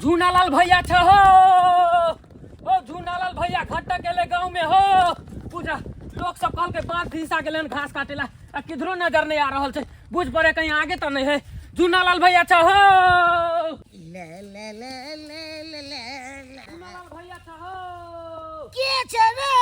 झूनालाल भैया छ हो। ओ झूनालाल भैया घट्टा गेले गांव में हो। पूजा लोग सब कल के बात भीसा गेलन घास काटेला आ किधरो नजर नहीं आ रहल छे। बुझ पड़े कहीं आगे तो नहीं है। झूनालाल भैया छ हो। ले ले ले ले ले ले झूनालाल भैया छ हो। के छे रे?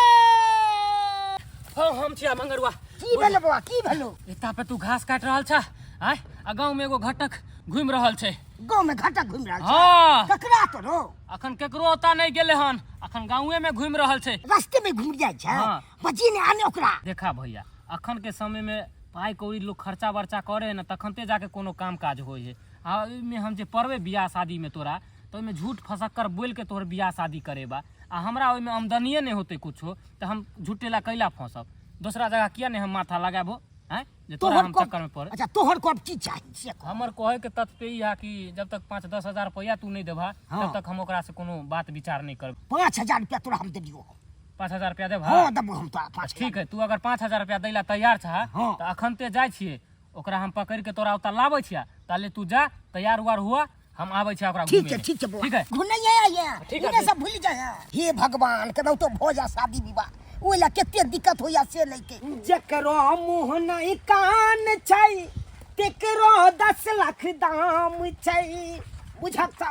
हो हम छिया मंगरुआ। की भेलो बउआ, की भेलो? एता पे तू घास काट रहल छ आय आ गांव में एगो घटक घूम रहल छे। गांव में घटक घूम रहल छे? हां ककरा तो रो? अखन केकरो ओता नहीं गेले हन, अखन गांवे में घूम रहल छे। रास्ते में घूम जाय छे? हाँ। बची ने आने ओकरा। देखा भैया अखन के समय में पाई कौड़ी लोग खर्चा वर्चा करे न तखनते जाके कोनो काम काज होय है। आ में हम जे परवे बियाह शादी में तोरा तो में झूठ फसक्कर बोल के तोहर बियाह शादी करेबा आ हमरा ओय में आमदनीये नहीं होते कुछो तो हम झूठेला कैला फंसब। दूसरा जगह किया नहीं हम माथा लगाबो हैं जे तोरा हम चक्कर में पड़े। अच्छा तोहर को की चाहिए से कह। हमर कहे के तथ्य ई है कि जब तक 5-10 हजार रुपया तू नहीं देबा हाँ। तब तक हम ओकरा से कोनो बात विचार नहीं करब। 5,000 रुपया तोरा हम दे दियो। 5,000 रुपया देबा? हां दबो हम तो 5। ठीक है तू अगर 5,000 रुपया दैला तैयार छा हाँ। तो अखनते जाय छिए ओकरा हम पकड़ के तोरा उता लाबै छिया ताले तू जा तैयार हुआ हुआ हम आबै छिया ओकरा घुमे। ठीक है ठीक है घुनैया आया ठीक है, इने सब भूल जाए। हे भगवान कदौ तो भोजा शादी विवाह ओला केते दिक्कत होया से लेके। जकरो मुंह नहीं कान छै तेकरो 10 लाख दाम छै बुझत छ।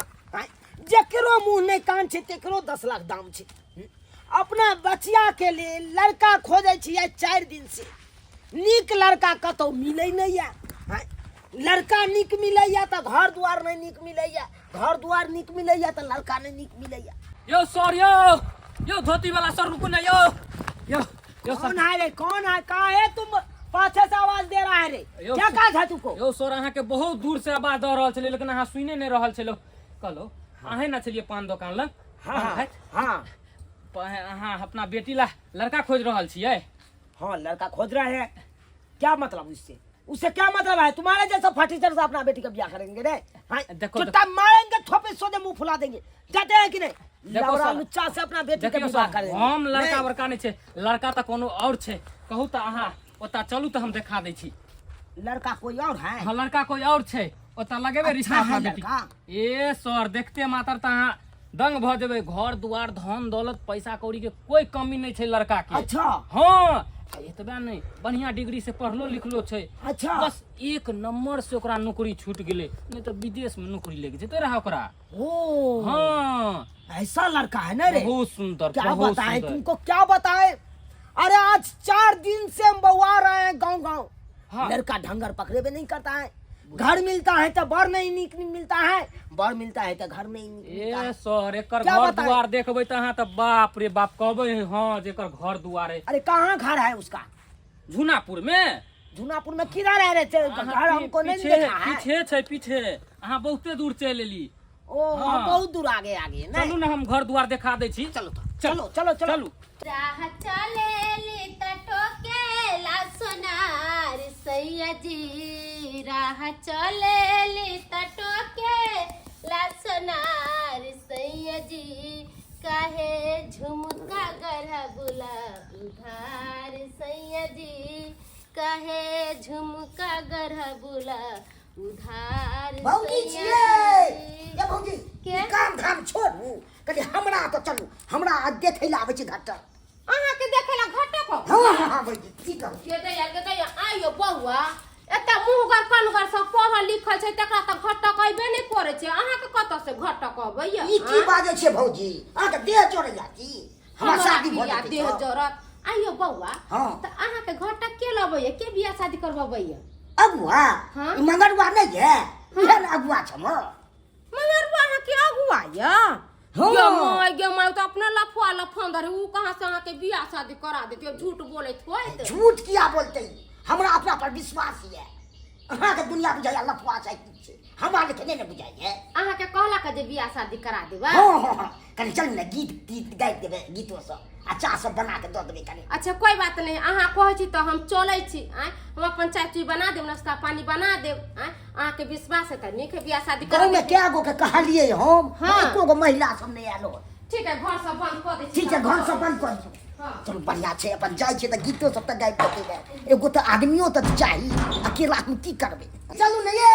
जकरो मुंह नहीं कान छै तेकरो 10 लाख दाम छै। अपना बचिया के लिए लड़का खोजे छियै 4 दिन से। नीक लड़का कतौ मिलै नहीं या। लड़का नीक मिलैया तो घर द्वार नहीं नीक मिलैया, घर द्वार नीक मिलैया तो लड़का नहीं नीक मिलैया। यो सर यो धोती वाला सर रुको ना यो कौन है रे? कौन है? काहे तुम पाछे से आवाज दे रहा है रे? क्या कहा था तुमको? यो सर अहाँ के बहुत दूर से आवाज दे रहल छले लेकिन अहाँ सुने नहीं रहल छलो। कहलो अहे ना चलिए पान दुकान लग। हाँ हाँ अहाँ अपना बेटी ला लड़का खोज रहल छियै? हाँ लड़का खोज रहे हैं। क्या मतलब उससे? उससे क्या मतलब है? तुम्हारे जैसा फटीचर से अपना बेटी का ब्याह करेंगे रे? देखो चुट्टा मारेंगे थोपे सोदे मुंह फुला देंगे। जाते हैं कि नहीं? देखो लवड़ा सर, लुच्चा से अपना बेटी का देखियो विवाह सर करेंगे। हम लड़का नहीं। बड़का नहीं छे, लड़का तो कोनो और छे। कहू तो अहाँ ओता चलू तो हम दिखा दै छी। लड़का कोई और है? हाँ लड़का कोई और छे ओता लगेबे रिश्ता अच्छा अपना है बेटी। लड़का? ए सर देखते मातर तो अहाँ दंग भ जेबे। घर दुआर धन दौलत पैसा कौड़ी के कोई कमी नहीं छे लड़का के। अच्छा हाँ एतबे नहीं बढ़िया डिग्री से पढ़लो लिखलो छे। अच्छा बस एक नंबर से ओकरा नौकरी छूट गेले नहीं तो विदेश में नौकरी लेके जेते रहा ओकरा। ओ हाँ ऐसा लड़का है ना रे? बहुत सुंदर क्या बहुत बताएं सुंदर। तुमको क्या बताएं? अरे आज 4 दिन से हम बउआ रहे हैं गांव। हाँ। लड़का ढंगर पकड़े भी नहीं करता है। घर मिलता है तो बर नहीं नीक मिलता है, बर मिलता है तो घर नहीं नीक मिलता ए है। सर एकर क्या घर बताएं? दुआर देखबै त अहाँ त बाप रे बाप कहबै हाँ जेकर घर दुआर है। अरे कहाँ घर है उसका? झुनापुर में। झुनापुर में किधर है रे? घर हमको नहीं पीछे देखा है। पीछे छै पीछे अहाँ बहुते दूर चल एली। ओ हाँ। हम बहुत दूर आगे आगे चलू नहीं। ना हम घर दुआर दिखा दै छी। चलो तो चलो चलो चलो चलू राह चलेली त टोकेला सोनार सैया जी। राह चलेली त टोकेला सोनार सैया जी। काहे झुमका गढ़ा बुला उधार सैया जी। काहे झुमका गढ़ा बुला उधार भौजी सैया छियै जी। ये भौजी के? काम धाम छोड़ू कनी हमरा तो चलू। हमरा आज देखे ला आबै छै घाटा। अहाँ के देखेला घटक हाँ भौजी की कहू? के दैया आइयो बौआ एता मुहगर कनगर सब पढ़ल लिखल छै तकरा त घटक अइबे नै करे छै। अहाँ के कत से घटक अबैया? ई की बाजै छै भौजी? अहाँ के देह चोरैया की? हमरा शादी भ या देह जेतै। जरत आइयो बौआ हाँ। त अहाँ के घटक के लबैया? के बियाह शादी करबैया? अगुआ हाँ। ई मंगरुआ नहीं है? इहे ने अगुआ छ म। मगर अहाँ के अगुआ या? हाँ। गे माय त अपने लफुआ लफंदर है। ऊ कहां से अहाँ के बियाह शादी करा देते? झूठ बोलैत होइत। झूठ किया बोलते? हमरा अपना पर विश्वास है। अहाँ के दुनिया बुझाया लफुआ छै की छै? हमरा के नहीं बुझाइए। अहाँ के कहला के जे बियाह शादी करा देबा? हाँ कनी चल ना गीत गाइ देबे गीतो सब आ चाह सब बना के दऽ देबे कनी। अच्छा कोई बात नहीं। अहाँ कहै छी तो हम चलै छी। हम अपन चाय चुई बना देब, नाश्ता पानी बना देब। अहाँ के विश्वास है त नीक है बियाह शादी गाँव में क्या गो के कहलिए हम? हाँ। एको गो महिला सब नहीं आलो। ठीक है घर सब बंद कर दे छी। ठीक है घर सब बंद कर दो। हाँ। चलो बढ़िया छै अपन जाय छै त गीतो सब त गाइ देबे। एगो त आदमियो त चाही। अकेला हम की करबे? चलू ने ये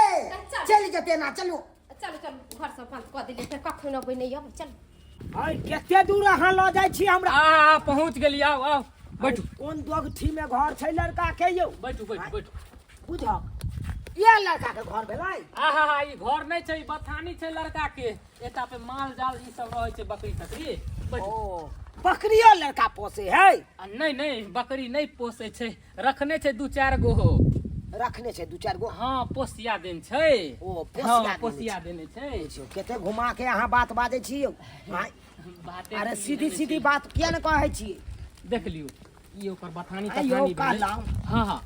चल। चल जते ना चलू। चल चल घर से बंद कर दिले फिर कखनो न बने अब चल आई केते दूर अहाँ ल जाइ छी हमरा आ पहुंच गेली आओ आओ बैठू कोन दोगठी में घर छै लड़का के यौ बैठू बैठू बैठू बुझ ये लड़का के घर भेलै आहा ई घर नहीं छै बथानी छै लड़का के एता पे माल जाल ई सब रहै छै बकरी तकरी बैठू ओ बकरियो लड़का पोसे है आ नहीं नहीं बकरी नहीं पोसे छै रखने छै 2-4 गो हो रखने छै 2-4 गो हाँ पोसिया देन छै ओ हाँ पोसिया देने छै केते घुमा के अहाँ बात बाजै छी यौ बाते अरे सीधी सीधी बात किया न कहै छी देख लियो ई ओकर बथानी आइयो तथानी का भेलै नाम हाँ हाँ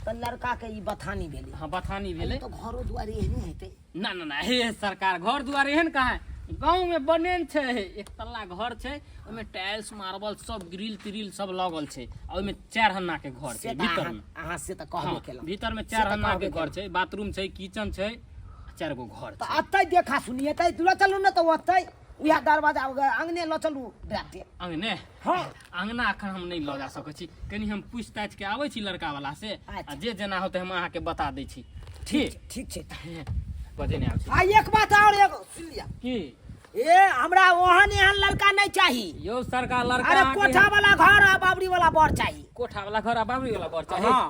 त लड़का के ई बथानी भेलै हाँ बथानी भेलै तो घरो दुआरी एहने हेतै ना ना ना हे सरकार घर दुआर एहन कहाँ है गाँव में बनेन छै एक तल्ला घर छै ओमे टाइल्स मार्बल सब ग्रिल त्रिल सब लगल छै आ ओमे 4 हन्ना के घर छै भीतर में अहाँ से त कहबे हाँ, केलहुँ भीतर में 4 हन्ना के घर छै बाथरूम छै किचन छै 4 गो घर त छै अतै देखा सुनिए तै ल चलू न त ओतै उहा दरवाजा अंगने ल चलू डाटे अंगने हाँ अंगना अखन हम नहीं लऽ जा सकै छी कनी हम पूछताछ के आबै छी लड़का वाला से आ जे जेना होते हम अहाँ के बता दै छी ठीक छै बजे नहीं आबै छी आ एक बात और एगो सुन लिया की ए हमरा ओहन एहन लड़का नहीं चाहिए यो सरकार लड़का अरे अहाँके- कोठा वाला घर आ बाबरी वाला बर चाहिए कोठा वाला घर आ बाबरी वाला घर छै हाँ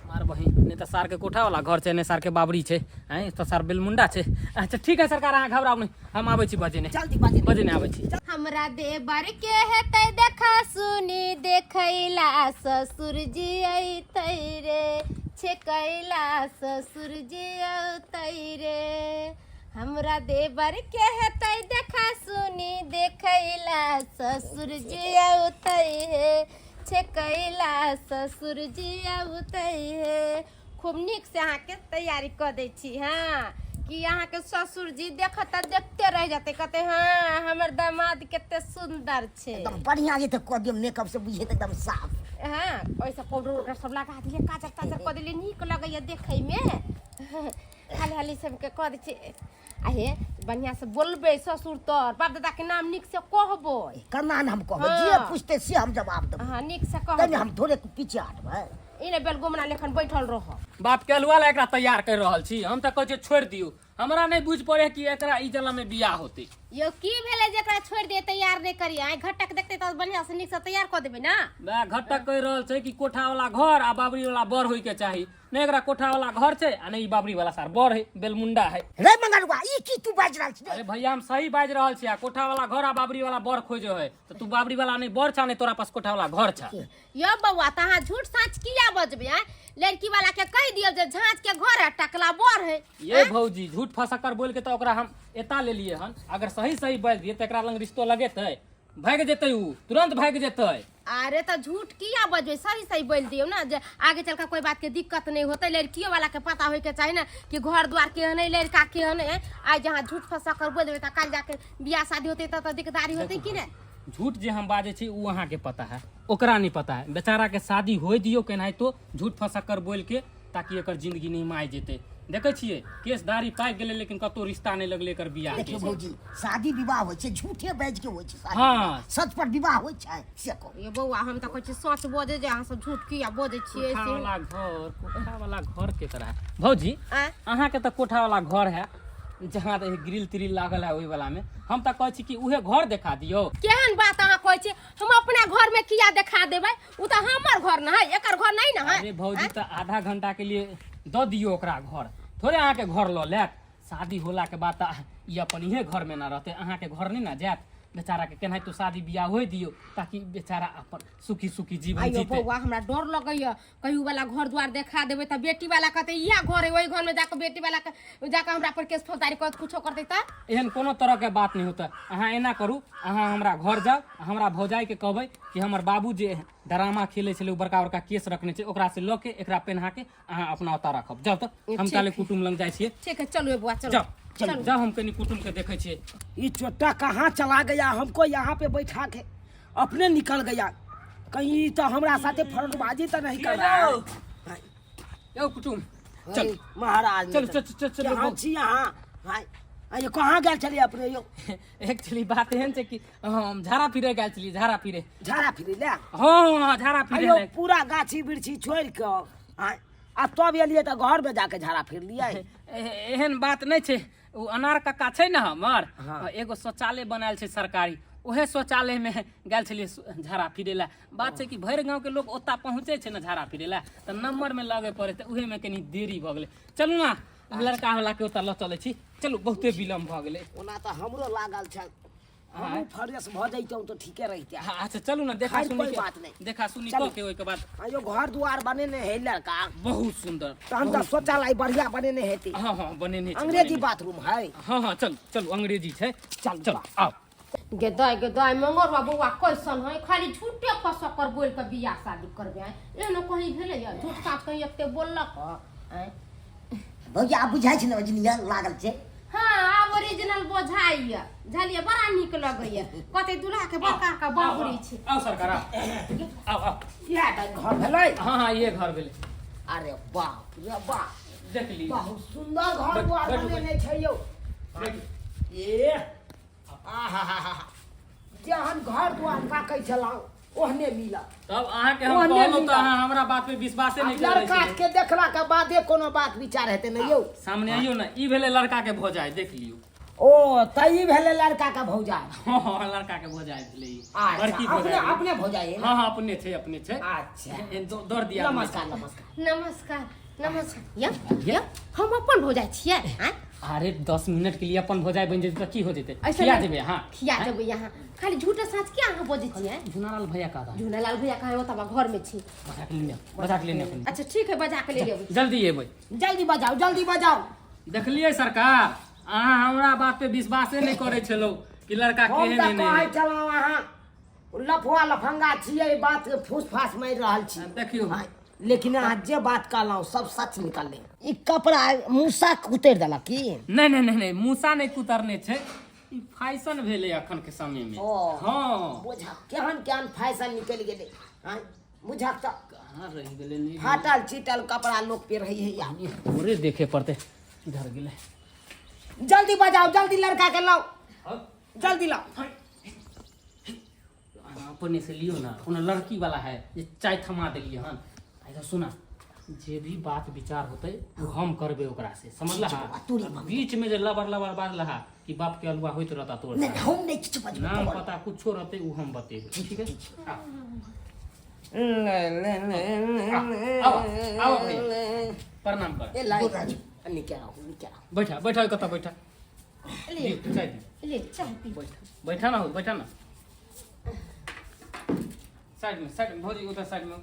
मार बहिन नहीं तो सार के कोठा वाला घर छै नहीं सार के बाबरी छै हैं तो सार बेलमुंडा छै अच्छा ठीक है सरकार अहाँ घबराउ नहीं हम आबै छी बजे नहीं जल्दी बाजे बजे नहीं आबै छी हमरा देवर के हेतै देखा सुनी देखैला ससुर जी अइतै रे छेकैला ससुर जी अइतै रे हमरा देवर के हेतै देखा सुनी देखैला ससुर जी अइतै हे छेकैला ससुर जी अइतै हे खूब नीक से अहाँके तैयारी कऽ दै छी हाँ कि अहाँके ससुर जी देखत देखते रह जाते कहते हाँ हमर दामाद कते सुंदर छै एकदम बढ़िया ये तो कदम मेकअप से बुझे एकदम साफ हाँ ओइसे पाउडर उडर सब लगा दिए काजर ताजर कऽ देलिए नीक लगैया देखै में हाली हाली सबके कऽ दै छै आहे बढ़िया से बोलबे ससुर तोर बाप दादा के नाम नीक से कहबै करना हम कहबै हाँ। जे पूछते से हम जवाब देबै हाँ नीक से तनी कहबै हम थोड़े पीछे हटबै इने बेल गोमना लेखन बैठल रह बाप के हलुआ ला एकरा तैयार कर रहल छी हम त कहै छी छोड़ दियौ हमरा नहीं बुझ पड़े कि एकरा ई जला में बियाह होते यो की भेले जेकरा छोड़ दे तैयार नहीं करी आई घटक देखते त बढ़िया से नीक से तैयार कऽ देबै ना वह घटक कह रहल छै कि कोठा वाला घर आ बाबरी वाला बर होई के चाही नहीं एकरा कोठा वाला घर छै आ नहीं बाबरी वाला सार बर है बेलमुंडा है रे मंगरुआ ई की तू बाज रहल छी अरे भैया हम सही बाज रहल छी आ कोठा वाला घर आ बाबरी वाला बर खोजो है तो तू बाबरी वाला नहीं बर छा नहीं तोरा पास कोठा वाला घर छा यो बउआ तहाँ झूठ साँच किया बजबे आय लड़की वाला के कह दियो जे झाँच के घर है टकला बर है ये भौजी झूठ फसकर बोल के तो ओकरा हम एता ले लिए हन अगर सही सही बाज दिए तो एकरा लंग रिश्तो लगेतै भाग जेतै उ तुरंत भाग जेतै अरे तो झूठ किया बजबे सही सही बोल दियो ना जे आगे चल के कोई बात के दिक्कत नहीं होते लड़कियों वाला के पता होय के चाहिए ना कि घर द्वार के है लड़का के है आज जहाँ झूठ फंसा कर बोल देवे त काल जाके बियाह शादी होते तो दिकदारी होते कि ना झूठ जे हम बाजे छी उ अहाँ के पता है ओकरा नहीं पता है बेचारा के शादी होय दियो केनाहितो झूठ फंसाकर बोल के ताकि एकर जिंदगी नहीं माय जेते देखे छियै केस दाढ़ी पाकि गेलै लेकिन कतो रिश्ता नहीं लगले एकर बियाह देखियो के भौजी शादी विवाह होइ छै झूठे बाज के होइ छै शादी हाँ। सच पर विवाह होइ छै से को ये बउआ हम त कहै छी सच बजे जे अहाँ सब झूठ किया बजे छियै कोठा वाला घर के तरह है भौजी आ अहाँ के तो कोठा वाला घर है जहाँ ग्रिल त्रिल लागल है ओहि वाला में हम तो कहै छी कि उहे घर देखा दियो केहन बात अहाँ कहै छी हम अपना घर में किया दिखा देबै उ त हमर घर न है एकर घर नहीं न है अरे भौजी तो आधा घंटा के लिए दऽ दियो ओकरा घर थोड़े अहाँ के घर लऽ लेत शादी होला के बाद ई अपन इहे घर में ना रहते अहाँ के घर नहीं ना जात बेचारा के केनाहितो शादी बियाह होय दियो ताकि बेचारा अपन सुखी सुखी जीवन आइयो जीते बउआ हमरा डर लगैया कहियो वाला घर द्वार देखा देबै त बेटी वाला कहते इहा घर है ओहि घर में जाके बेटी वाला के जाके हमरा पर केस फौजदारी कर कुछो करते त एहन कोनो तरह के बात नहीं होता अहाँ एना करू अहाँ हमरा घर जाओ हमरा भौजाई के कहबै कि हमर बाबू जे ड्रामा खेले छले बड़का बड़का केस रखने छै ओकरा से लऽ के एकरा पहना के अहाँ अपना ओता रखब जाओ तो हम काले कुटुम लंग जाइ छियै ठीक है चलो बुआ चलो जाओ चलो जाओ हम कनी कुटुम के देखे छियै ये चोटा कहाँ चला गया हमको यहाँ पे बैठा के अपने निकल गया कहीं तो हमरा साथे फरदबाजी तो नहीं कर रहा है यो कुटुम चल महाराज चल चल चल चल यहाँ छी यहाँ ये कहाँ गए चलिए अपने यो एक्चुअली बात एहन छै कि हम झाड़ा फिरे गेल छलियै झाड़ा फिरे झाड़ा फिरी ले हाँ झाड़ा फिरे अयो ले पूरा गाछी वृक्षी छोड़ के आ तब एलिए तो घर में जाके झाड़ा फिर लिया एहन बात नहीं छै वो अनार कक्का छै ने हमर हाँ। एगो शौचालय बनायल छै सरकारी ओहे शौचालय में गेल छलियै झाड़ा फिरे ला बात छै कि भरि गांव के लोग ओता पहुंचे छै ना झाड़ा फिरे ला त नंबर में लगे पड़े त उहे में कनी देरी भ गेलै चलू ना लड़का वाला के ओता ल चलै छी चलू बहुते विलम्ब भ गेलै ओना तऽ हमरो लागल छै हम फ्रेश भऽ जैतौं तऽ ठीके रहिते अच्छा चलू ना देखा खैर सुनी कोई के बात नहीं। देखा सुनी चलू। के ओइ के बाद आयो घर दुआर बनेने है लड़का बहुत सुंदर तहन तऽ शौचालय बढ़िया बनेने हेतै हाँ हाँ बनेने छै अंग्रेजी बनेने। बाथरूम है हाँ हाँ चल चल अंग्रेजी छै चल चल आओ गेदाय मंगरवा बौआ कैसन है खाली झूठे फसकर बोल के बियाह शादी करबे एनो कहीं भेले या झूठ साथ कहीं एते बोललक हैं भैया आब बुझाइ छै ने ओजनिया लागल छै हाँ आब ओरिजिनल बोझाइया झलिए बड़ा निक लगैया कते दूल्हा के बड़का का बाबुरी छै आओ सरकार आओ आओ इएह तऽ घर भेलै हाँ हाँ ये घर भेलै अरे बाप रे बाप देख ली बहुत सुंदर घर दुआर बैठू, बनेने छै यौ ए आहा जहन घर दुआर ताकै छलहुँ ओहने मिलत तब अहाँ के हम ओहने कहलहुँ मिलत। तऽ अहाँ हमरा बात पे विश्वासे आब नहीं करै लड़का छी के देखला के बादे कोनो बात विचार हेतै ने यौ सामने आइयो ना ई भेलै लड़का के भौजाई देख लियो ओ तई भेलै लड़का का भौजाई हाँ हाँ लड़का के भौजाई भेलै ई अच्छा, बड़की अपने भौजाई अपने भौजाई है ना? हाँ हाँ अपने छै अच्छा दौड़ दिया अपने नमस्कार छै। नमस्कार नमस्कार नमस्कार या हम अपन भौजाई छियै हैं अरे 10 मिनट के लिए अपन भौजाई बन जेतै तऽ की हो जेतै ऐसे खिया नहीं- देबै हाँ खिया देबै यहाँ खाली झूठे साँच क्या अहाँ बोझै छियै झुनालाल भैया का था झूलालाल भैया कहाँ ओतबा घर में छी बजा के लेने अपन अच्छा ठीक है बजा के ले लेबै जल्दी एबै जल्दी बजाओ जल्दी बजाओ देखलियै सरकार अहाँ हमरा बात पे विश्वासे नहीं करै छलौ कि लड़का हम केहन तऽ है कहै नहीं छलहुँ अहाँ लफुआ लफंगा छियै बात फूस फास मारि रहल छी देखियो हाँ, लेकिन अहाँ जे बात कहलहुँ सब सच निकललै ई कपड़ा मूसा उतरि देलक की नहीं नहीं नहीं नहीं मूसा नहीं कुतरने छै ई फैशन भेलै अखन के समय में ओ। हाँ बुझक केहन केहन फैशन निकलि गेलै हाँ, बुझक तऽ कहाँ रहि गेलै नहीं फाटल चिटल कपड़ा लोक पहिरै है या पूरे देखे पड़ते इधर गेलै जल्दी बजाओ जल्दी लड़का के लाओ अब जल्दी लाओ अपने से लियो ना कोनो लड़की वाला है जे चाय थमा देलिए हन आइगा सुना जे भी बात विचार होते वो हम करबे ओकरा से समझला तोरी बीच में जे लबर लबर बाज लहा कि बाप के अलुआ होइत रहता तोर नहीं हम नहीं किछु बजबै नाम पता कुछो रहते वो हम बतेबे ठीक है आओ आओ भैया प्रणाम कर ए लाई निकाल निकाल बैठा बैठा कता बैठा ले चाय दी ले चाय पी बैठा ना हो बैठा ना साइड में भौजी उधर साइड में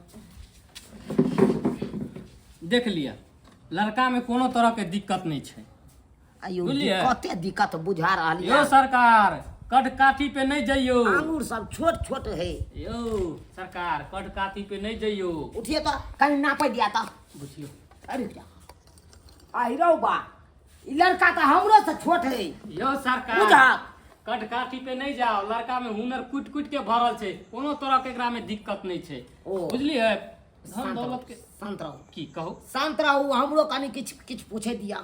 देख लिया लड़का में कोनो तरह के दिक्कत नहीं छै आयो बुझलियै? कते दिक्कत बुझा रहल यो सरकार कट काठी पे नहीं जइयो आंगूर सब छोट छोट है यो सरकार कट काठी पे नहीं जइयो उठिए तो कहीं नापे दिया तो बुझियो अरे क्या आई रहो बा ई लड़का तो हमरो से छोट है यो सरकार बुझा कट काठी पे नहीं जाओ लड़का में हुनर कुट कुट के भरल छै कोनो तरह के एकरा में दिक्कत नहीं छै ओ। बुझलिए धन दौलत के शांत रहो की कहो शांत रहू हमरो कनी किछ किछ पूछे दिया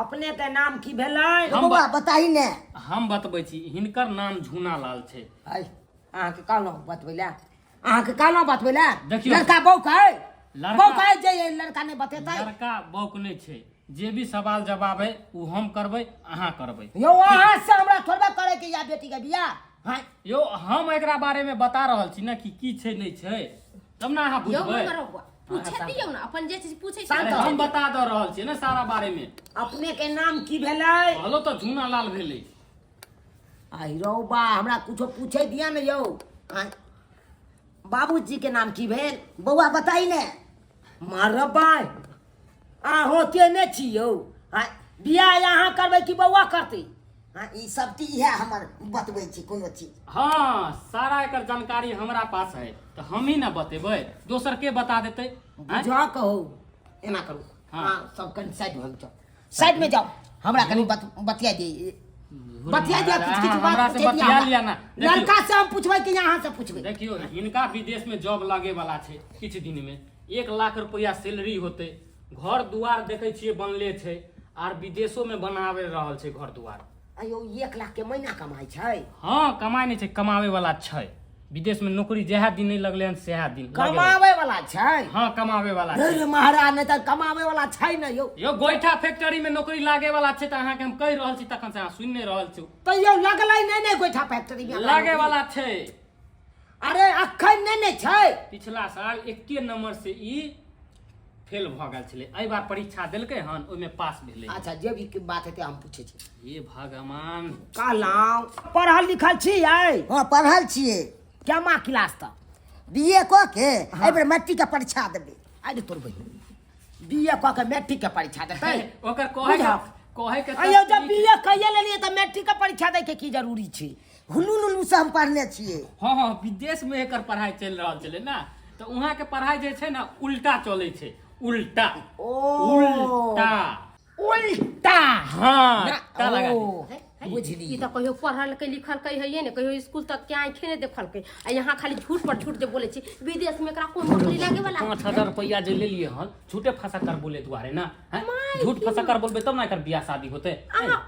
अपने के नाम की भेलै हम बौआ बताही ने हम बतबै छी हिनकर नाम झूना लाल छै आई अहाँ के कहलौ बतबै ले अहाँ के कहलौ बतबै ले देखियौ। लड़का बौक है लड़का- बौक है जे ये लड़का ने बतेतै लड़का बौक नहीं छै जे भी सवाल जवाब है वो हम करबै अहाँ करबै यो अहाँ से हमरा थोड़बे करे के या बेटी के बियाह हां यो हम एकरा बारे में बता रहल छी ना कि की छै नहीं छै तब ना अहाँ यो बुझबै मगर पूछे दियौ ना अपन जे चीज पूछे शांत अरे रहो। हम बता दऽ रहल छी ना सारा बारे में अपने के नाम की भेलै कहलो तो झूना लाल भेलै आई रौ बा हमरा कुछो पूछे दिया ने यौ आय। बाबूजी के नाम की भेल बौआ बताई ने मारबा अहाँ केने छी यौ आय, बियाह यहाँ करबै कि बौआ करतै हाँ ई सब चीज इएह हमर बतबै छी कोनो चीज हाँ सारा एकर जानकारी हमरा पास है तो हम ही ना बतेबै दोसर के बता देतै आँय? बुझा कहो एना करू हाँ। हाँ सब कनि साइड में जाओ साइड में जाओ हमरा कनि बतिया दिए बतिया दिया किछ किछ हमरा बात से बतिया लिया ना देखियौ, लड़का से हम पूछबै कि यहाँ से पूछबै देखियो हिनका विदेश में जॉब लागे वाला छै किछ दिन में 1 लाख रुपया सैलरी होते घर दुआर देखे छियै बनले छै आर विदेशो में बनावे रहल छै घर दुआर अयो 1 लाख के महीना कमाई छै हाँ कमाई नहीं छै कमावे वाला छै विदेश में नौकरी जहा दिन नहीं लगले हन सेहा दिन कमावे वाला छै। हाँ कमावे वाला छै। अरे महाराज ने त कमावे वाला छै न यौ। यो गोइठा फैक्ट्री में नौकरी लागे वाला छै त अहाँ के हम कहि रहल छी तखन से अहाँ सुनि नहीं रहल छी। त यौ लगलै नै गोइठा फैक्ट्री में लागे वाला छै। अरे अखन नै छै। पिछला साल 1 नंबर से ई फेल भ गेल छले, एहि बार परीक्षा देलकै हन, ओइ में पास भेलै। अच्छा जे भी बात हेतै हम पूछै छी। ये भगवान कहलौं पढ़ल लिखल छियै? हाँ पढ़ल छियै। केमा क्लास तक? बीए कऽ के एहि बेर मैट्रिक के परीक्षा देबै। अरे तोर बहिन बीए कऽ के मैट्रिक के परीक्षा देतै? ओकर कहे के अयो जब बीए कइए लेलिए त मैट्रिक के परीक्षा दै के की जरूरी छै? हुलू से हम पढ़ने छियै। हाँ हाँ विदेश में एकर पढ़ाई चल रहल छलै ना, तो वहाँ के पढ़ाई जे छै ना उल्टा चलै छै। उल्टा उल्टा उल्टा। हाँ ना, का लगा ओ, दी? बुझली। ई त कहियो पढ़ल के लिखल के है ने, कहियो स्कूल तक के आंखें ने देखल के, आ यहाँ खाली झूठ पर झूठ जे बोले छी। विदेश में एकरा कोन नौकरी लागे वाला? 5,000 रुपया जे ले लिए हन झूठे फंसा कर बोले दुआरे ना, हैं? झूठ फंसा कर बोलबे तब ना एकर बियाह शादी होते।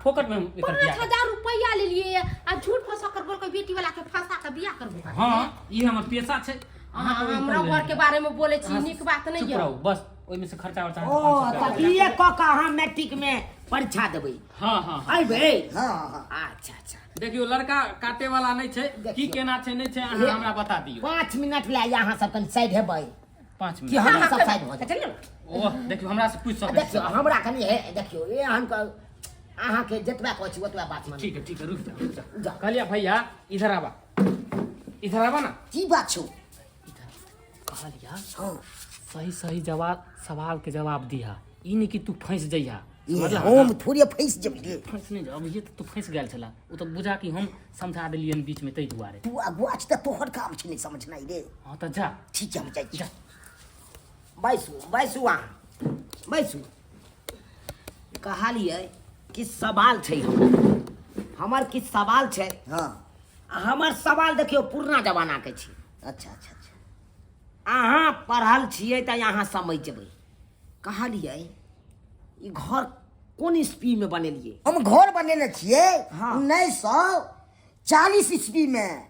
फोकट में एकर बियाह। 5,000 रुपया ले लिए आ झूठ फंसा कर बोल के बेटी वाला के फंसा के बियाह करबो। हाँ ये हमर पेशा छै। हमरा घर के बारे में बोले छी, निक बात नहीं है। बस ओइ में से खर्चा वर्चा ओ त बीए कऽ के अहाँ मैट्रिक में परीक्षा देबै? हाँ हाँ अइबै? हाँ हाँ। अच्छा अच्छा। देखियो लड़का काटे वाला नहीं छै, की केना छै नहीं छै अहाँ हमरा बता दियो। 5 मिनट ले यहाँ सब कनि साइड हेबै 5 कि मिनट। हम सब साइड हो चलिए जाए। ओ देखियो हमरा से पूछ सकै देखियो हमरा कनि हे देखियो ए अहाँके अहाँके जतबा कहै छी ओतबा बात मानी। ठीक है रुक जा। कहलिया भैया इधर आवा ना। की बात छौ? कहलिया हाँ सही सवाल के जवाब दिया, ई नहीं कि तू फंस जइहा। ये हम थोड़े फंस जबिए। फंस नहीं अब ये तो फंस गेल छला, वो तो बुझा कि हम समझा देलियन बीच में तै दुआरे। तू अगुआच त तोहर काम छै नहीं समझनाइ रे। हाँ तो जा। ठीक है हम जाइ छी। जा। बैसू अहाँ बैसू। कहलियै कि सवाल छै हमर किछु सवाल छै। हाँ हमर सवाल देखियो पुरना जमाना के छै। अच्छा अच्छा अच्छा। अहाँ पढ़ल छियै तऽ अहाँ समझ जेबै। कहलियै ई घर कोन ईस्वी में बनेलियै? हम घर बनेने छियै हाँ। 1940 ईस्वी में।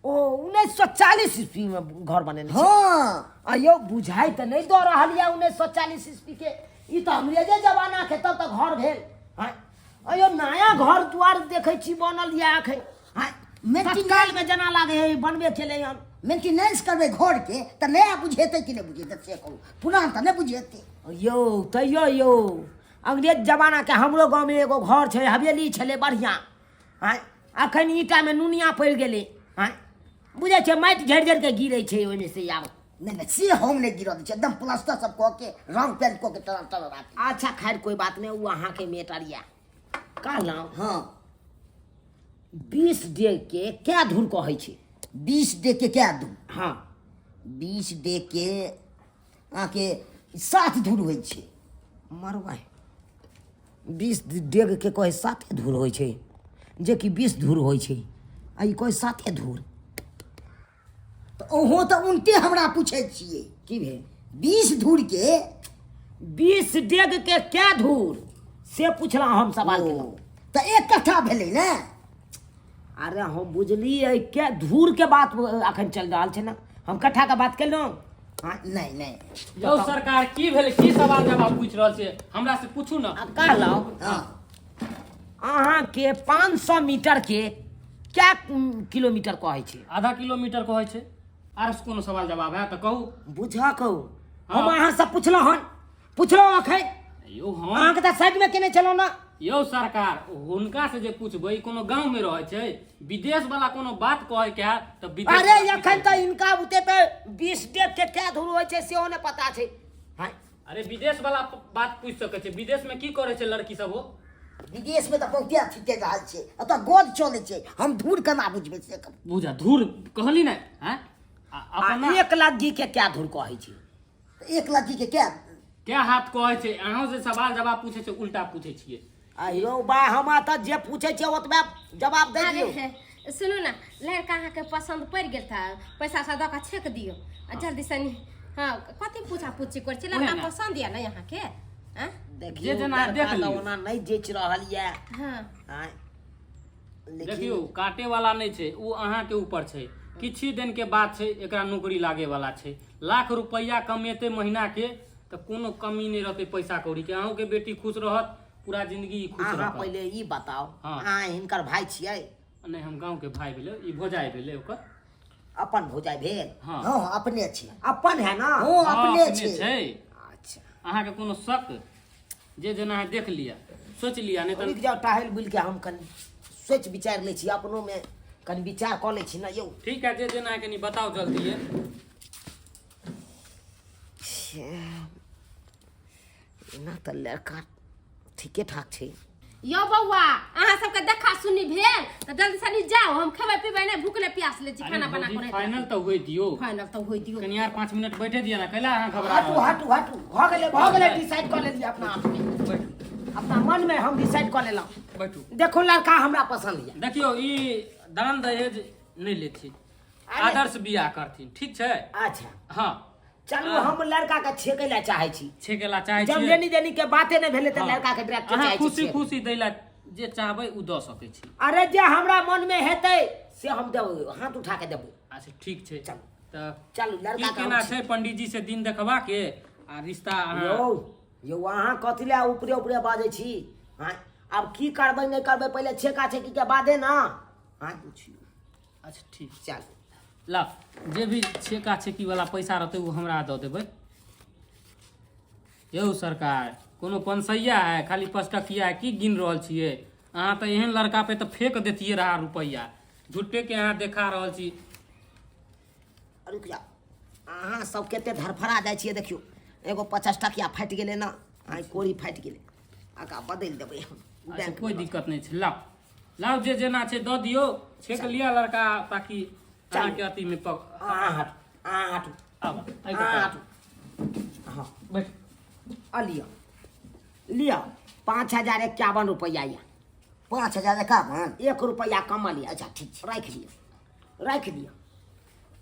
ओ 1940 ईस्वी में घर बनेने छियै? हाँ अयो बुझाइ तऽ नहीं दऽ रहल यऽ 1940 ईस्वी के। ई तऽ अंग्रेजे जमाना के तब तक घर भेल। हाँ अयो नया घर द्वार देखै छी बनल यऽ एखन। हाँ तत्काल में जना लागे है बनबे केलै हन। मेंटेनेंस करबै घर के तऽ नया बुझेतै कि नहीं बुझेतै से कहू, पुरान तऽ नहीं बुझेतै। यो तैयो यो अंग्रेज जमाना के हमरो गाँव में एगो घर छै, हवेली छलै बढ़िया। हाँ अखन ईटा में नुनिया पड़ि गेलै। हाँ बुझे छै माटि झड़ि के गिरै छै ओहिमे से आब। नहीं से हम नहीं गिरल छै, एकदम प्लास्टर सब कऽ के रंग पेंट कऽ के टना राखी। अच्छा खैर कोई बात नहीं, वो अहाँ के मेटर या। कहलहुँ हाँ 20 डे के क्या धुर कहै छै? 20 डे के क्या धूर? हाँ 20 डे के अहाँके 7 धूर होइ छै। मरबै 20 डेग के कहे 7 धूर होइ छै, जे कि 20 धूर होइ छै, आ ई कहे 7 धूर। तऽ ओहो तऽ उनटे हमरा पूछै छियै। की भेल? 20 धूर के 20 डेग के क्या धूर से पूछला हम सवाल केलहुँ। तऽ 1 कट्ठा भेलै ने। अरे हम बुझलियै के धूर के बात अखन चल रहा छै ना, हम कट्ठा के बात केलहुँ। हाँ नहीं नहीं। यौ सरकार की भेलै, की सवाल जवाब पूछ रहल छै हमरा से पूछू ना। कहलहुँ हाँ अहाँ के 500 मीटर के क्या किलोमीटर कहै छै? आधा किलोमीटर कहै छै। आर कोनो सवाल जवाब है तो कहू। बुझा कहू। हम हाँ। अहाँ से पुछलहुँ अखन। यौ हम अहाँके तऽ साइड में केने छलहुँ ना। यौ सरकार हुनका से जे पूछबै कोनो गांव में रहे छै, विदेश वाला कोनो बात कहे के है तो विदेश अरे वाला एखन पूछबै। तऽ इनका बुते पे 20 डेग के क्या धूर होइ छै सेहो नहि पता छै। हाँ अरे विदेश वाला बात पूछ सकै छै। विदेश में की करे छै लड़की सब? हो विदेश में तऽ बहुते अथी चलि रहल छै, ओतऽ गोद चलै छै, हम धूर केना बुझबै से कहू। बुझा धूर कहली ना हैं? अपना 1 लग्गी के क्या धूर कहै छै? तऽ 1 लड़की के क्या हाथ कहै छै? अहाँ से सवाल जवाब पूछे छै उल्टा पूछे छियै। अयो बा हम तऽ जे पूछै छै ओतबे जवाब दे दियौ। अरे सुनू ना, लड़का अहाँ के पसंद पड़ गेल था, पैसा सा दऽ के छेक दियो आ जल्दी से। हाँ कथी पूछा पूछी कर छै? लड़का पसंद या ना यहाँ के? हाँ देखियो जना देख लियौ। ओना नहीं जेच रहल ये। हाँ हाँ देखियो काटे वाला नहीं छै, वो अहाँ के ऊपर छै किछ ही दिन के बाद छै एकरा नौकरी लागे वाला छै। लाख रुपया कमेते महीना के तो कोनो कमी नहीं रहते पैसा कौड़ी के। अहूँ के बेटी खुश रहत, पूरा जिंदगी खुश अहाँ रहत। पहले ई बताओ, हाँ। अहाँ हिनकर भाई छियै? नहीं, हम गांव के भाई भेले, ई भोजाई भेले ओकर। अपन भौजाई भेल? हाँ हाँ अपने छी। अपन है ना? हाँ हाँ, अपने अपने छी। छै। अच्छा, अहाँ के कोनो शक जे जेना है देख लिया, सोच लिया, नहीं रुक तो जाओ, टहल बुल के हम कनि सोच विचार लै छी, अपनो में कनि विचार कऽ लै छी ना यौ। ठीक है। जे जेना है कनी बताओ जल्दी है। एना तऽ लड़का ठीके ठाक छै। यो बौआ, अहाँ सबके देखा सुनी भेल तऽ जल्दी से जाओ, हम खेबै पीबै नहीं, भूखले प्यास ले छी, खाना बना के फाइनल तो हुई दियो। फाइनल तो होई दियो। कनी यार 5 मिनट बैठे दिया ना, कैला अहाँ घबरा हटू रहल हटू हटू, भऽ गेलै डिसाइड कऽ लेलियै अपना आप में, बैठू अपना मन में हम डिसाइड कऽ लेलहुँ। बैठू। देखो लड़का हमरा पसंद यऽ। देखियो ई दान दहेज नहीं लेथिन, आदर्श बियाह करथिन, ठीक छै? अच्छा हाँ चलू, हम लड़का के छेकै ला चाहै छी। छेकेला चाहे जब छियै। लेनी देनी के बाते नहीं भेले तऽ हाँ। लड़का के डायरेक्ट अहाँ चाहै छी। खुशी खुशी दैला जे चाहबै उ दऽ सकै छी। अरे जे हमरा मन में हेतै से हम देबै, हाथ उठा के देबै। अच्छा ठीक छै। चलू तऽ चलू, की लड़का केना छै पंडित जी से दिन देखबा के आ रिश्ता अहाँ यौ यौ अहाँ कथी लए ऊपरे ऊपरे बाजै छी? हाँ, अब की करबै नहीं करबै, पहले छेका छेकी के बादे ना। हाँ पूछियो। अच्छा ठीक। चलू ला, जे भी छेका छेकी वाला पैसा रहतै वो हमरा दऽ देबै। यौ सरकार, कोनो पंसैया है खाली 5 टकिया है, की गिन रहल छियै? अहाँ तऽ एहन लड़का पे तऽ फेंक देतियै रहा रुपैया, झूठे के अहाँ देखा रहल छी। रुक जाओ, अहाँ सब केते धरफड़ा जाइ छियै। देखियो एगो 50 टकिया फाटि गेलै ना, आइ कोरी फाटि गेलै, आका बदलि देबै हम अच्छा, बैंक कोई में। दिक्कत नहीं छै। लाओ लाओ, जे जेना छै दऽ दियौ, छेक लिया लड़का, ताकि अहाँके अथी में पक। अहाँ हटू, अहाँ हटू, आब अहाँ हटू। हाँ बैठ। आ लिया लिया 5051 रुपया या 5051। 1 रुपया कम लिया। अच्छा ठीक छै, राखि दिया।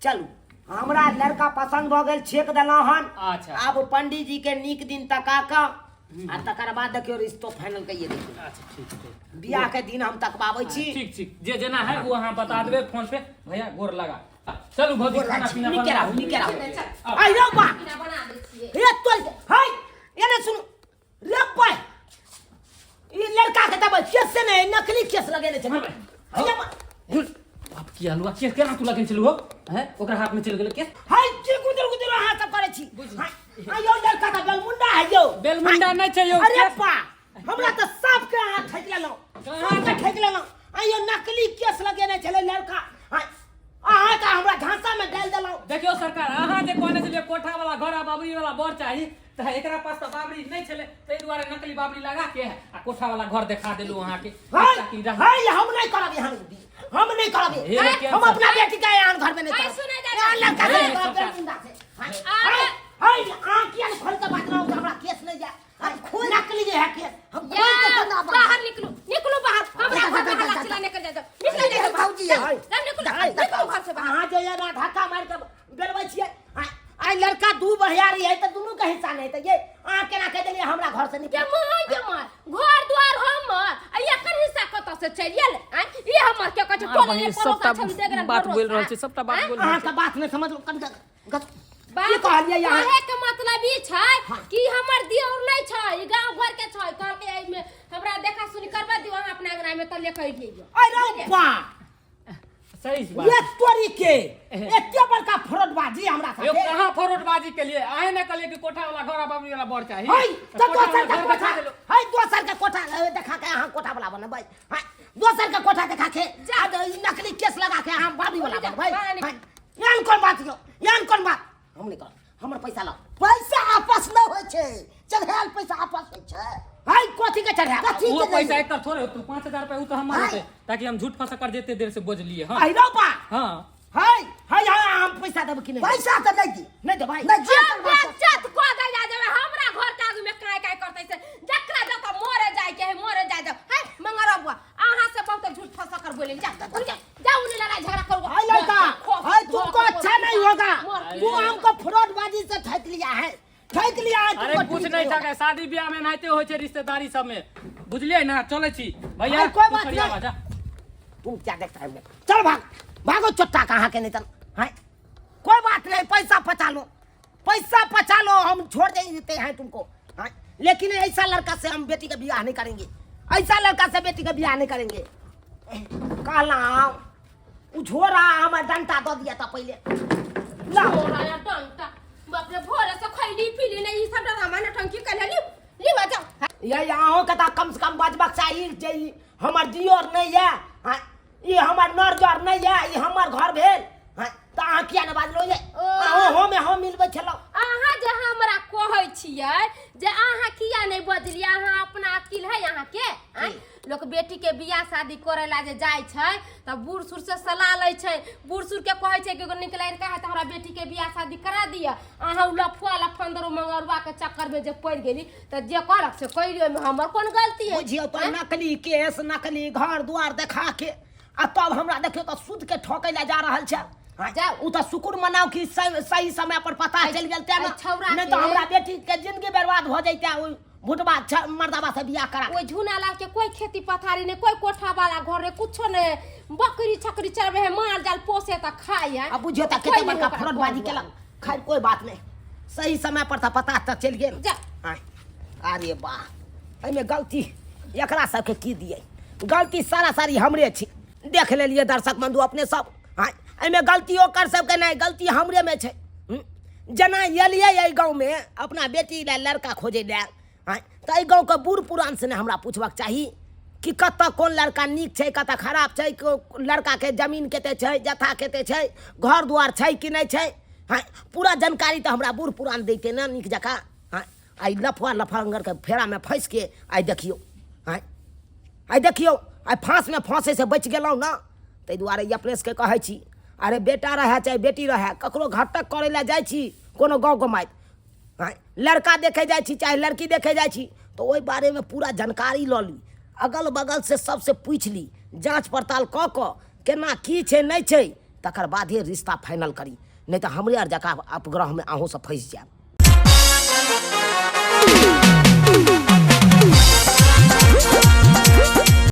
चलू, हमरा लड़का पसंद भऽ गेल, छेक देलहुँ हन। अच्छा आब पंडित जी के नीक दिन तका कऽ आ तकर बाद देखियो रिश्तो फाइनल कइए देखियो। अच्छा ठीक छै। बियाह के दिन हम तकबाबै छी। ठीक ठीक, जे जेना है वो अहाँ बता देबै फोन पे। भैया गोर लगा। चलू भौजी, खाना पीना निके बना। रहू, निके रहू। आई रो बा, खाना बना दै छियै। ए तोर हाय एने सुन रे पाय, ई लड़का के दबा केस से नहीं, नकली केस लगेने छै। अब की हलवा केस केना तू लगन चलू हो हैं? ओकरा हाथ में चल गेल केस। हाय की गुदर गुदर अहाँ सब करे छी। हाय यो लड़का का बेलमुंडा है यो। बेलमुंडा नहीं छै यौ। अरे पा, हमरा तो सब के अहाँ ठेक लेलौ, कहां के ठेक लेलौ? आ यो नकली केस लगेने छले लड़का। हाय अहाँ का हमरा झांसा में डाल देलौ। देखियो सरकार, अहाँ जे कहने छलिए कोठा वाला घर आ बाबरी वाला बर चाही, त एकरा पास त बाबरी नहीं छले, तै दुआरे नकली बाबरी लगा के आ कोठा वाला घर दिखा देलू अहाँ के। ताकि रह हाय हम नहीं करब, हम नहीं करब। हम अपना बेटी का यहाँ घर में नहीं हाय करब। सुने जा, यहाँ लड़का अरे, से सबका- बेलमुंडा से। हाय हाय हां किया खोल के बात रहा हूं, हमरा केस नहीं जा। हाय खोल नकली जे है केस, हम खोल के या, करना बाहर निकलो, निकलो बाहर। हमरा घर से हल्ला चिल्ला निकल जाओ, निकल जाओ भौजी हाय निकलो घर से बाहर। अहाँ जो ये ना धक्का मार के बेलबै छियै। आई लड़का दू बहियारी है त दुनू के हिस्सा नहीं त ये अहाँ केना कह देलिए हमरा घर से के निकल। मार घर द्वार हमर आ एकर हिस्सा कत से चल गेल? ई हमर के कछ टोल ले सबटा बात बोल रहल छै, सबटा बात बोल अहाँ का बात नहीं समझ कन की बात कहलिए यहाँ? कहे के मतलब ई छै कि हमर दियोर नहीं छै, ई गांव घर के छै। कह के एई में हमरा देखा सुनी करबा दियो, अहाँ अपना अंगना में त ले कह दियो। अरे बा, सही बात। ये तोरी के एते बड़का फ्रॉडबाजी हमरा यो साथे। कहां फरोटबाजी के लिए आए न कहलिए कि कोठा वाला घर आ बाबरी वाला बर चाही। हाय तो कोठा दोसर वाला का घर कोठा, दिखा देलू। हाय दोसर का कोठा देखा के अहाँ कोठा वाला बनबै। हाय दोसर का कोठा देखा के आज नकली केस लगा के अहाँ बाबरी वाला बनबै। यान कोन बात यो, यान कोन बात? हम नहीं कर, हमर पैसा ला। पैसा आपस नहीं होय छै, चढ़ायल पैसा आपस होय छै। हाय कथी के चढ़ा? कथी वो के पैसा नहीं? एक तर थोड़े तू 5000 रुपए उ तो हमारे हाय। होते, ताकि हम झूठ फंसा कर देते देर से बोझ लिए। हां आई रो बा, हां हाय हाय हम पैसा देब कि नहीं? पैसा तो नहीं दी, नहीं दे भाई। नहीं जे हम करबा तो- बेचत को दे जा देबे, हमरा घर के आगू में काय काय करतै से जकरा जत मोरे जाय के है मोरे जाय दे। हाय मंगरा बुआ, अहाँ से बहुत झूठ फंसा कर बोले जा जाओ ने लड़ाई झगड़ा करो। हाय लड़का, हाय तुमको अच्छा नहीं होगा, तू हमको फ्रॉडबाजी से ठग लिया है, ठग लिया है अरे तुमको। कुछ ठीक नहीं होगा। था, शादी ब्याह में नाते होय छै, रिश्तेदारी सब में बुझलिए ना। चले छी भैया, अरे कोई तू बात करिया नहीं। बाजा। तुम क्या देखता है? चल भाग। भागो चोट्टा कहाँ के नहीं तन है कोई बात नहीं पैसा पचा लो हम छोड़ देते हैं तुमको हाँ? लेकिन ऐसा लड़का से हम बेटी का ब्याह नहीं करेंगे ऐसा लड़का से बेटी का ब्याह नहीं करेंगे काला झोरा हमारा डंटा दो दिया था पहले ला छोरा या डंटा बाप रे भोरे से खैली पीली नहीं ई सब ड्रामा नटंकी कले ली बजा ये यहाँ के कम से कम बजबक चाहिए जे हमार दियोर नहीं है हाँ? ये हमार नरजर नहीं है ये हमार घर भेल हाँ? तो अहाँ किया न बाजलो ये हो में हम मिलबे छलो अहाँ जे हमरा कहै छियै जे अहाँ किया नहीं बजलियै अहाँ अपना अकिल है अहाँ के आँय? लोग बेटी के बियाह शादी करे ला जे जाय छै त बूढ़ सूढ़ से सलाह लै छै बूढ़ सूढ़ के कहै छै कि एगो निकलै का है त हमरा बेटी के बियाह शादी करा दिया अहाँ उ लफुआ लफंदरो मंगरवा के चक्कर में जे पड़ गेली त जे करक से कइले में हमर कोन गलती है बुझियो तो नकली केस नकली घर द्वार देखा के आ तब हमरा देखियो तो सूद के ठोकै ला जा रहल छै जाओ उ तो शुक्र मनाओ कि सही समय पर पता चल गेल ते छौरा नहीं तो हमरा बेटी के जिंदगी बर्बाद हो जैते भुटबा मर्दाबा से बियाह करा कोई झूना लाल के कोई खेती पथारी नहीं कोई कोठा वाला घर रे कुछो नहीं बकरी छकरी चरबे है माल जाल पोसे त खाए है अब बुझियो त केते बड़का फ्रॉडबाजी केला खैर कोई बात नहीं सही समय पर था पता तक चल गेल अरे वाह एमे गलती एकरा सबके की दिए गलती सारा सारी हमरे छी देख लेलिए दर्शक बंधु अपने सब एमे गलती ओकर सबके नहीं गलती हमरे में छै जना एलिए एहि गाँव में अपना बेटी ला लड़का खोजे ला तो एहि गाँव के बूढ़ पुरान से ने हमरा पूछबाक चाही कि कत कौन लड़का नीक छै कत खराब छै लड़का के जमीन केते छै जथा केते छै घर द्वार छै कि नहीं छै पूरा जानकारी तो हमरा बूढ़ पुरान देते ना नीक जका आई लफुआ लफंगर के फेरा में फंस के आई देखियो आई फांस में फांसे से बच गेलौं ना ताहि दुआरे अपने के कहै छी अरे बेटा रहे चाहे बेटी रहे ककरो घटक करे ला जाइ छी कोनो गाँव गमाइत लड़का देखे जाइ छी चाहे लड़की देखे जाइ छी तो ओहि बारे में पूरा जानकारी लऽ ली अगल बगल से सबसे पूछ ली जांच पड़ताल क केना की छै नहीं छै तकर बादे रिश्ता फाइनल करी नहीं तो हमरे आर जका अपग्रह में अहूँ सब फंस जाएब